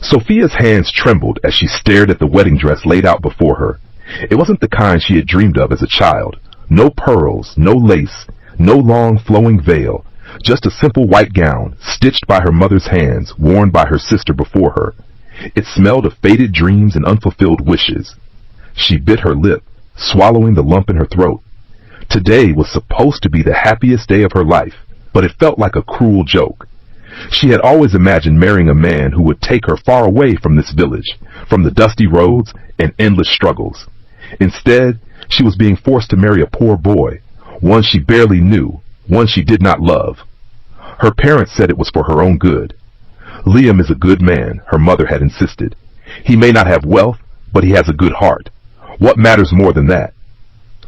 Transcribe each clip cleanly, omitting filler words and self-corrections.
Sophia's hands trembled as she stared at the wedding dress laid out before her. It wasn't the kind she had dreamed of as a child. No pearls, no lace, no long flowing veil, just a simple white gown, stitched by her mother's hands, worn by her sister before her. It smelled of faded dreams and unfulfilled wishes. She bit her lip, swallowing the lump in her throat. Today was supposed to be the happiest day of her life, but it felt like a cruel joke. She had always imagined marrying a man who would take her far away from this village, from the dusty roads and endless struggles. Instead, she was being forced to marry a poor boy, one she barely knew, one she did not love. Her parents said it was for her own good. Liam is a good man, her mother had insisted. He may not have wealth, but he has a good heart. What matters more than that?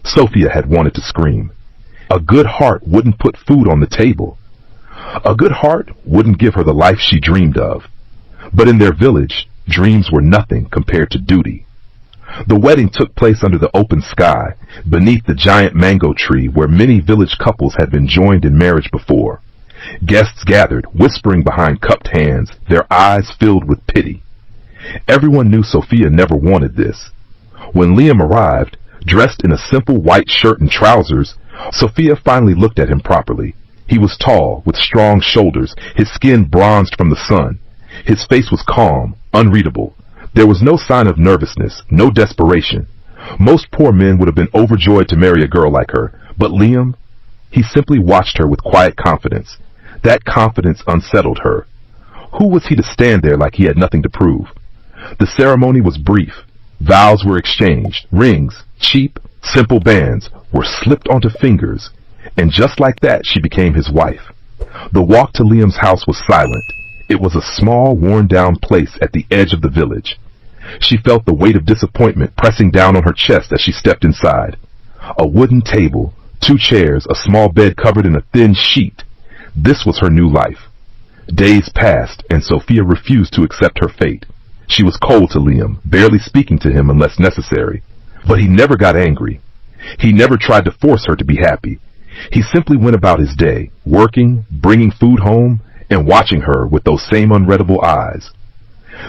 Sophia had wanted to scream. A good heart wouldn't put food on the table. A good heart wouldn't give her the life she dreamed of. But in their village, dreams were nothing compared to duty. The wedding took place under the open sky, beneath the giant mango tree where many village couples had been joined in marriage before. Guests gathered, whispering behind cupped hands, their eyes filled with pity. Everyone knew Sophia never wanted this. When Liam arrived, dressed in a simple white shirt and trousers, Sophia finally looked at him properly. He was tall, with strong shoulders, his skin bronzed from the sun. His face was calm, unreadable. There was no sign of nervousness, no desperation. Most poor men would have been overjoyed to marry a girl like her, but Liam, he simply watched her with quiet confidence. That confidence unsettled her. Who was he to stand there like he had nothing to prove? The ceremony was brief. Vows were exchanged. Rings, cheap, simple bands, were slipped onto fingers. And just like that, she became his wife. The walk to Liam's house was silent. It was a small, worn-down place at the edge of the village. She felt the weight of disappointment pressing down on her chest as she stepped inside. A wooden table, 2 chairs, a small bed covered in a thin sheet. This was her new life. Days passed, and Sophia refused to accept her fate. She was cold to Liam, barely speaking to him unless necessary. But he never got angry. He never tried to force her to be happy. He simply went about his day, working, bringing food home, and watching her with those same unreadable eyes.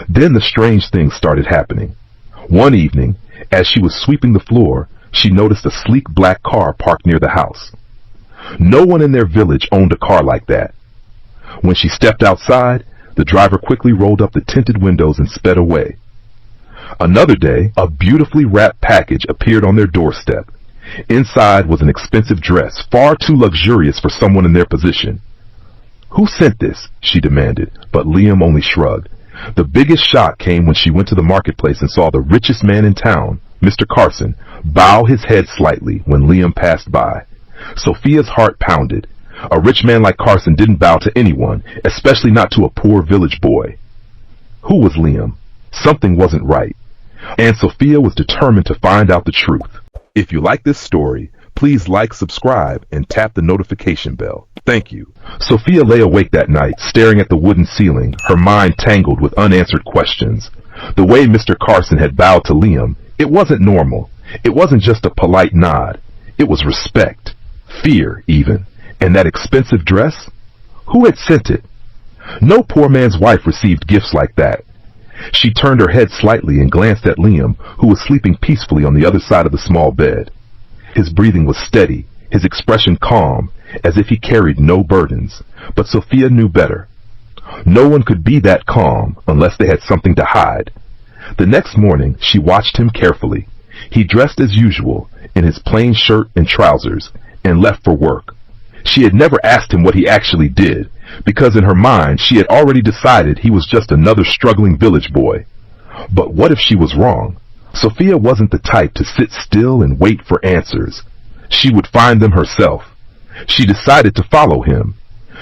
Then the strange things started happening. One evening, as she was sweeping the floor, she noticed a sleek black car parked near the house. No one in their village owned a car like that. When she stepped outside, the driver quickly rolled up the tinted windows and sped away. Another day, a beautifully wrapped package appeared on their doorstep. Inside was an expensive dress, far too luxurious for someone in their position. "Who sent this?" she demanded, but Liam only shrugged. The biggest shock came when she went to the marketplace and saw the richest man in town, Mr. Carson, bow his head slightly when Liam passed by. Sophia's heart pounded. A rich man like Carson didn't bow to anyone, especially not to a poor village boy. Who was Liam? Something wasn't right. And Sophia was determined to find out the truth. If you like this story, please like, subscribe, and tap the notification bell. Thank you. Sophia lay awake that night, staring at the wooden ceiling, her mind tangled with unanswered questions. The way Mr. Carson had bowed to Liam, it wasn't normal. It wasn't just a polite nod. It was respect, fear even. And that expensive dress? Who had sent it? No poor man's wife received gifts like that. She turned her head slightly and glanced at Liam, who was sleeping peacefully on the other side of the small bed. His breathing was steady, his expression calm, as if he carried no burdens. But Sophia knew better. No one could be that calm unless they had something to hide. The next morning, she watched him carefully. He dressed as usual, in his plain shirt and trousers, and left for work. She had never asked him what he actually did, because in her mind she had already decided he was just another struggling village boy. But what if she was wrong? Sophia wasn't the type to sit still and wait for answers. She would find them herself. She decided to follow him.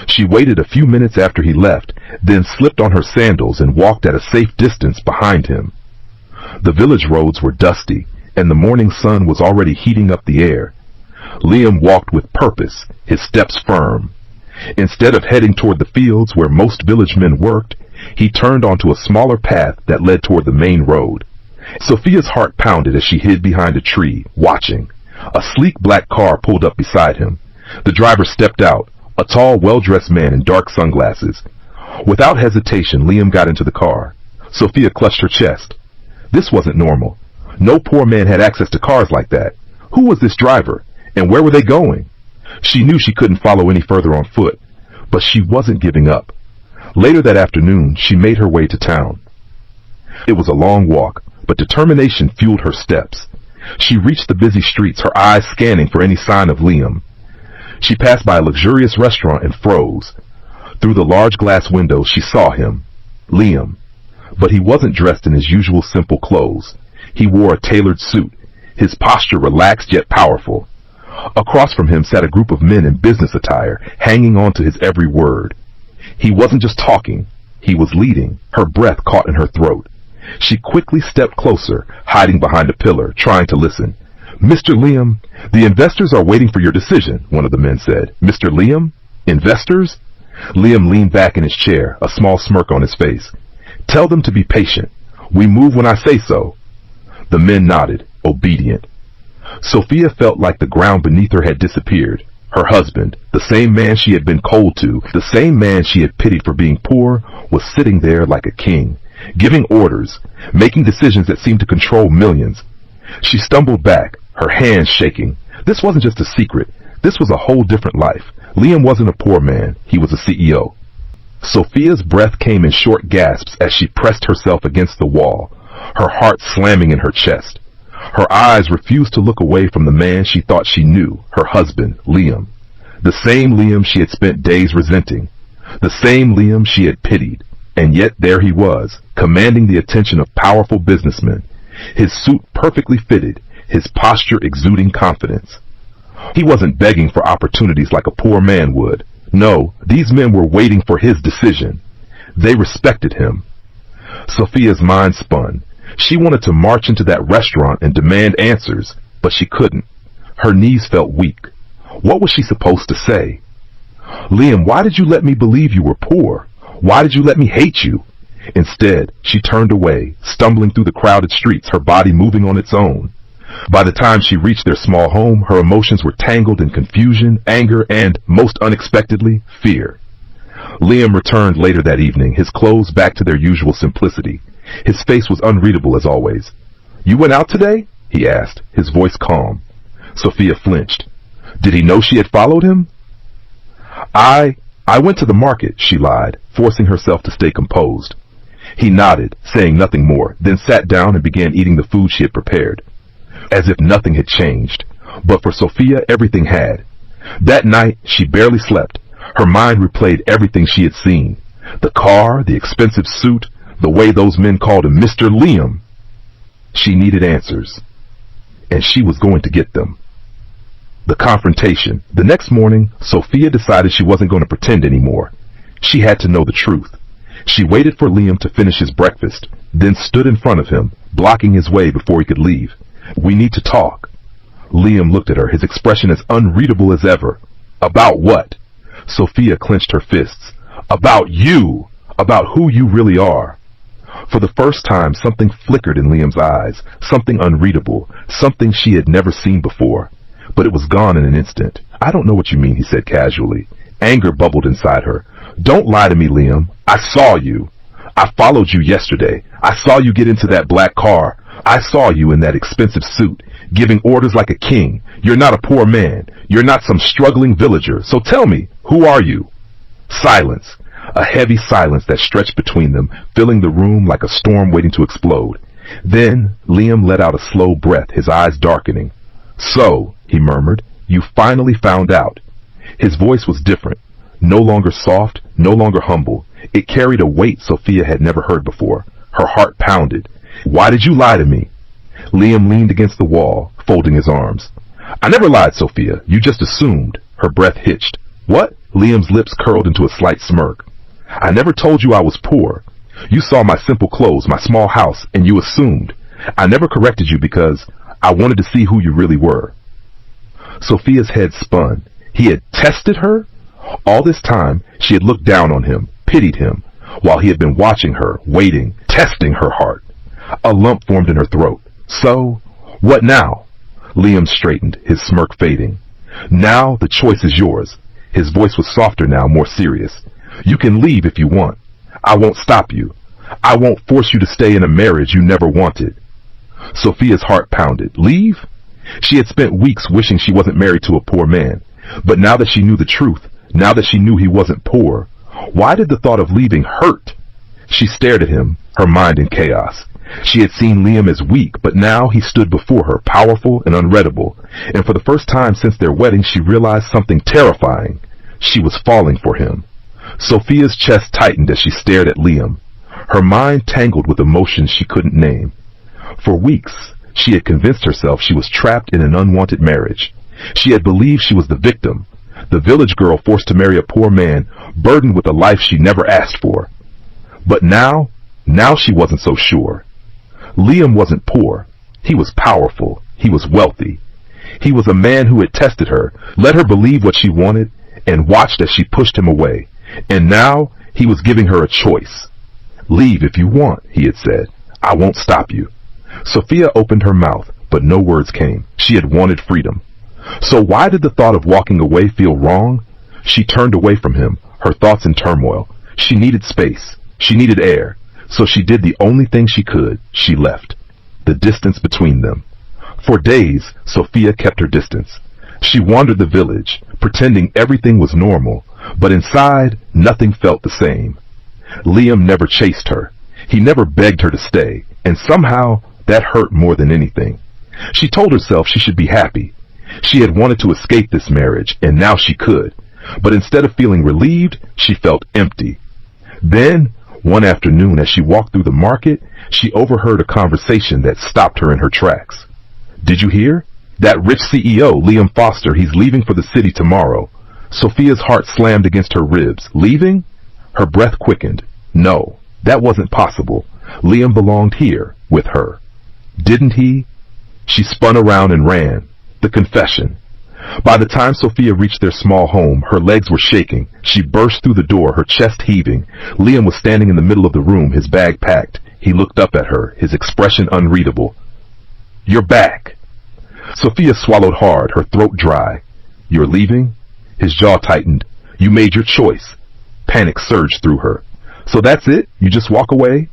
She waited a few minutes after he left, then slipped on her sandals and walked at a safe distance behind him. The village roads were dusty, and the morning sun was already heating up the air. Liam walked with purpose, his steps firm. Instead of heading toward the fields where most village men worked, he turned onto a smaller path that led toward the main road. Sophia's heart pounded as she hid behind a tree, watching. A sleek black car pulled up beside him. The driver stepped out, a tall, well-dressed man in dark sunglasses. Without hesitation, Liam got into the car. Sophia clutched her chest. This wasn't normal. No poor man had access to cars like that. Who was this driver? And where were they going? She knew she couldn't follow any further on foot, but she wasn't giving up. Later that afternoon, she made her way to town. It was a long walk, but determination fueled her steps. She reached the busy streets, her eyes scanning for any sign of Liam. She passed by a luxurious restaurant and froze. Through the large glass window, she saw him, Liam. But he wasn't dressed in his usual simple clothes. He wore a tailored suit, his posture relaxed yet powerful. Across from him sat a group of men in business attire, hanging on to his every word. He wasn't just talking, he was leading, her breath caught in her throat. She quickly stepped closer, hiding behind a pillar, trying to listen. "Mr. Liam, the investors are waiting for your decision," one of the men said. "Mr. Liam? Investors?" Liam leaned back in his chair, a small smirk on his face. "Tell them to be patient. We move when I say so." The men nodded, obedient. Sophia felt like the ground beneath her had disappeared. Her husband, the same man she had been cold to, the same man she had pitied for being poor, was sitting there like a king, giving orders, making decisions that seemed to control millions. She stumbled back, her hands shaking. This wasn't just a secret. This was a whole different life. Liam wasn't a poor man. He was a CEO. Sophia's breath came in short gasps as she pressed herself against the wall, her heart slamming in her chest. Her eyes refused to look away from the man she thought she knew, her husband, Liam. The same Liam she had spent days resenting. The same Liam she had pitied. And yet there he was, commanding the attention of powerful businessmen. His suit perfectly fitted, his posture exuding confidence. He wasn't begging for opportunities like a poor man would. No, these men were waiting for his decision. They respected him. Sophia's mind spun. She wanted to march into that restaurant and demand answers, but she couldn't. Her knees felt weak. What was she supposed to say? "Liam, why did you let me believe you were poor? Why did you let me hate you?" Instead, she turned away, stumbling through the crowded streets, her body moving on its own. By the time she reached their small home, her emotions were tangled in confusion, anger, and, most unexpectedly, fear. Liam returned later that evening, his clothes back to their usual simplicity. His face was unreadable as always. "You went out today?" he asked, his voice calm. Sophia flinched. Did he know she had followed him? I went to the market, she lied, forcing herself to stay composed. He nodded, saying nothing more, then sat down and began eating the food she had prepared. As if nothing had changed. But for Sophia, everything had. That night, she barely slept. Her mind replayed everything she had seen. The car, the expensive suit, the way those men called him Mr. Liam. She needed answers. And she was going to get them. The confrontation. The next morning, Sophia decided she wasn't going to pretend anymore. She had to know the truth. She waited for Liam to finish his breakfast, then stood in front of him, blocking his way before he could leave. "We need to talk." Liam looked at her, his expression as unreadable as ever. "About what?" Sophia clenched her fists. "About you! About who you really are." For the first time, something flickered in Liam's eyes, something unreadable, something she had never seen before. But it was gone in an instant. "I don't know what you mean," he said casually. Anger bubbled inside her. "Don't lie to me, Liam. I saw you. I followed you yesterday. I saw you get into that black car. I saw you in that expensive suit, giving orders like a king. You're not a poor man. You're not some struggling villager. So tell me, who are you?" Silence. A heavy silence that stretched between them, filling the room like a storm waiting to explode. Then Liam let out a slow breath, his eyes darkening. "So," he murmured, "you finally found out." His voice was different, no longer soft, no longer humble. It carried a weight Sophia had never heard before. Her heart pounded. "Why did you lie to me?" Liam leaned against the wall, folding his arms. "I never lied, Sophia. You just assumed." Her breath hitched. "What?" Liam's lips curled into a slight smirk. "I never told you I was poor. You saw my simple clothes, my small house, and you assumed. I never corrected you because I wanted to see who you really were." Sophia's head spun. He had tested her? All this time, she had looked down on him, pitied him, while he had been watching her, waiting, testing her heart. A lump formed in her throat. "So, what now?" Liam straightened, his smirk fading. "Now the choice is yours." His voice was softer now, more serious. "You can leave if you want. I won't stop you. I won't force you to stay in a marriage you never wanted. Sophia's heart pounded. Leave? She had spent weeks wishing she wasn't married to a poor man. But now that she knew the truth, now that she knew he wasn't poor, why did the thought of leaving hurt? She stared at him, her mind in chaos. She had seen Liam as weak, but now he stood before her, powerful and unreadable. And for the first time since their wedding, she realized something terrifying. She was falling for him. Sophia's chest tightened as she stared at Liam, her mind tangled with emotions she couldn't name. For weeks, she had convinced herself she was trapped in an unwanted marriage. She had believed she was the victim, the village girl forced to marry a poor man, burdened with a life she never asked for. But now she wasn't so sure. Liam wasn't poor. He was powerful. He was wealthy. He was a man who had tested her, let her believe what she wanted, and watched as she pushed him away. And now he was giving her a choice. Leave if you want, he had said. I won't stop you. Sophia opened her mouth, but no words came. She had wanted freedom. So why did the thought of walking away feel wrong? She turned away from him, her thoughts in turmoil. She needed space. She needed air. So she did the only thing she could. She left. The distance between them. For days, Sophia kept her distance. She wandered the village, pretending everything was normal, but inside, nothing felt the same. Liam never chased her. He never begged her to stay, and somehow, that hurt more than anything. She told herself she should be happy. She had wanted to escape this marriage, and now she could. But instead of feeling relieved, she felt empty. Then, one afternoon as she walked through the market, she overheard a conversation that stopped her in her tracks. Did you hear? That rich CEO, Liam Foster, he's leaving for the city tomorrow. Sophia's heart slammed against her ribs. Leaving? Her breath quickened. No, that wasn't possible. Liam belonged here, with her. Didn't he? She spun around and ran. The confession. By the time Sophia reached their small home, her legs were shaking. She burst through the door, her chest heaving. Liam was standing in the middle of the room, his bag packed. He looked up at her, his expression unreadable. You're back. Sophia swallowed hard, her throat dry. You're leaving? His jaw tightened. You made your choice. Panic surged through her. So that's it? You just walk away?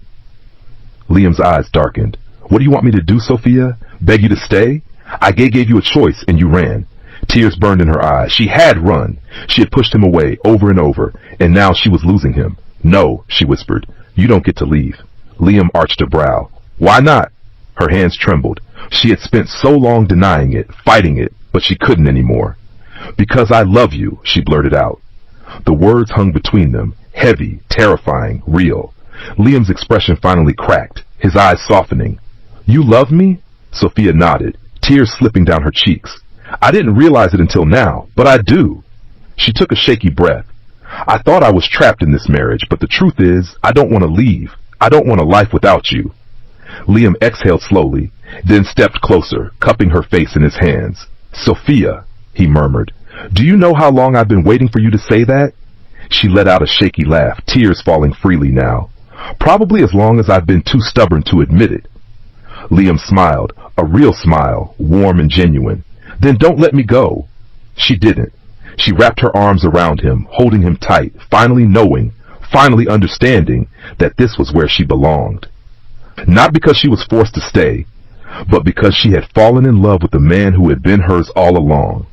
Liam's eyes darkened. What do you want me to do, Sophia? Beg you to stay? I gave you a choice and you ran. Tears burned in her eyes. She had run. She had pushed him away over and over, and now she was losing him. No, she whispered. You don't get to leave. Liam arched a brow. Why not? Her hands trembled. She had spent so long denying it, fighting it, but she couldn't anymore. Because I love you, she blurted out. The words hung between them, heavy, terrifying, real. Liam's expression finally cracked, his eyes softening. You love me? Sophia nodded, tears slipping down her cheeks. I didn't realize it until now, but I do. She took a shaky breath. I thought I was trapped in this marriage, but the truth is, I don't want to leave. I don't want a life without you. Liam exhaled slowly, then stepped closer, cupping her face in his hands. Sophia, he murmured, do you know how long I've been waiting for you to say that? She let out a shaky laugh, tears falling freely now. Probably as long as I've been too stubborn to admit it. Liam smiled, a real smile, warm and genuine. Then don't let me go. She didn't. She wrapped her arms around him, holding him tight, finally knowing, finally understanding that this was where she belonged. Not because she was forced to stay, but because she had fallen in love with the man who had been hers all along.